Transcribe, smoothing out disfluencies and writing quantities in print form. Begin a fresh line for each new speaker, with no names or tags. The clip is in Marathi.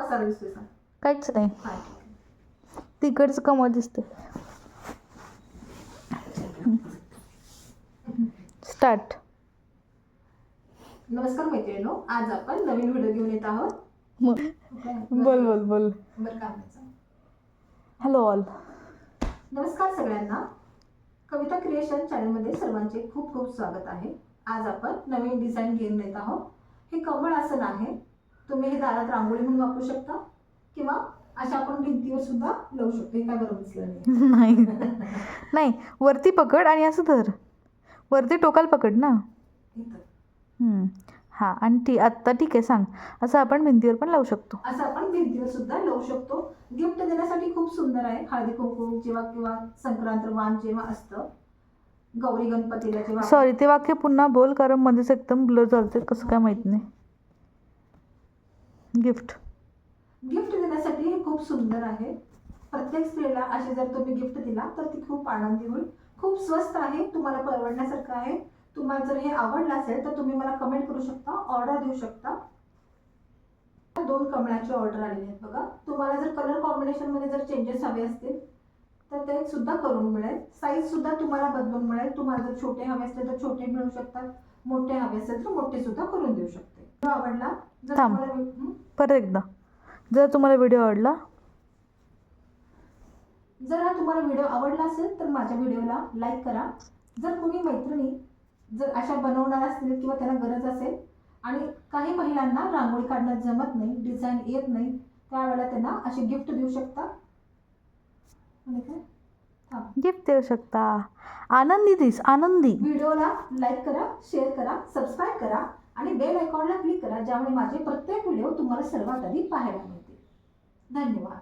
कसा दिसतोय सांग.
काहीच नाही.
हा, ठीक आहे.
तिकडचं कमळ दिसते. स्टार्ट.
नमस्कार मैत्रिणींनो, आज आपण नवीन व्हिडिओ घेऊन येत आहोत.
बोल बोल बोल.
बरं काम आहे.
Hello all.
नमस्कार सगळ्यांना. कविता क्रिएशन चॅनलमध्ये सर्वांचे खूप खूप स्वागत आहे. आज आपण नवीन डिझाईन घेऊन येत आहोत. हे कमळ आसन आहे. तुम्ही हे दारात रांगोळी म्हणून वापरू शकता किंवा अशा आपण भिंतीवर सुद्धा लावू शकतो. हे काय बरोबर दिसलं
नाही नाही, वरती पकड आणि असं धर. वरती टोकाल पकड ना. हां, आणि आत्ता ठीक आहे, सांग. असं आपण भिंतीवर पण लावू शकतो.
असं आपण भिंतीवर सुद्धा लावू शकतो. गिफ्ट देण्यासाठी खूप सुंदर आहे. हळदी कुंकू जेव्हा किंवा संक्रांत वाण जेव्हा असतं, गौरी गणपतीला जेव्हा.
सॉरी, ते वाक्य पुन्हा बोल, कारण मध्येच एकदम ब्लर चालते. कसं काय माहित नाही. गिफ्ट
देण्यासाठी हे खूप सुंदर आहे. प्रत्येक स्त्रीला असे जर तुम्ही गिफ्ट दिला तर ती खूप आनंदी होईल. खूप स्वस्त आहे, तुम्हाला परवडण्यासारखं आहे. तुम्हाला जर हे आवडलं असेल तर तुम्ही मला कमेंट करू शकता, ऑर्डर देऊ शकता. 2 कमळाची ऑर्डर आलेली आहेत बघा. तुम्हाला जर कलर कॉम्बिनेशन मध्ये जर चेंजेस हवे असतील तर ते सुद्धा करून मिळेल. साईज सुद्धा तुम्हाला बदलून मिळेल. तुम्हाला जर छोटे हवे असतील तर छोटे मिळू शकतात, मोठे हवे असेल तर मोठे सुद्धा करून देऊ शकते. आवडला जर तुम्हाला
परत एकदा, जर तुम्हाला व्हिडिओ आवडला,
जर हा तुम्हाला व्हिडिओ आवडला असेल तर माझ्या व्हिडिओला लाईक करा. जर कोणी मैत्रिणी जर अशा बनवणार असतील किंवा त्यांना गरज असेल आणि काही महिलांना रांगोळी काढणं जमत नाही, डिझाईन येत नाही, त्यावेळेला त्यांना असे गिफ्ट देऊ शकता.
गिफ्ट देऊ शकता. आनंदी दिस, आनंदी.
व्हिडिओला लाईक करा, शेअर करा, सबस्क्राईब करा आणि बेल आयकॉनला क्लिक करा, ज्यामुळे माझे प्रत्येक व्हिडिओ तुम्हाला सर्वात आधी पाहायला मिळतील. धन्यवाद.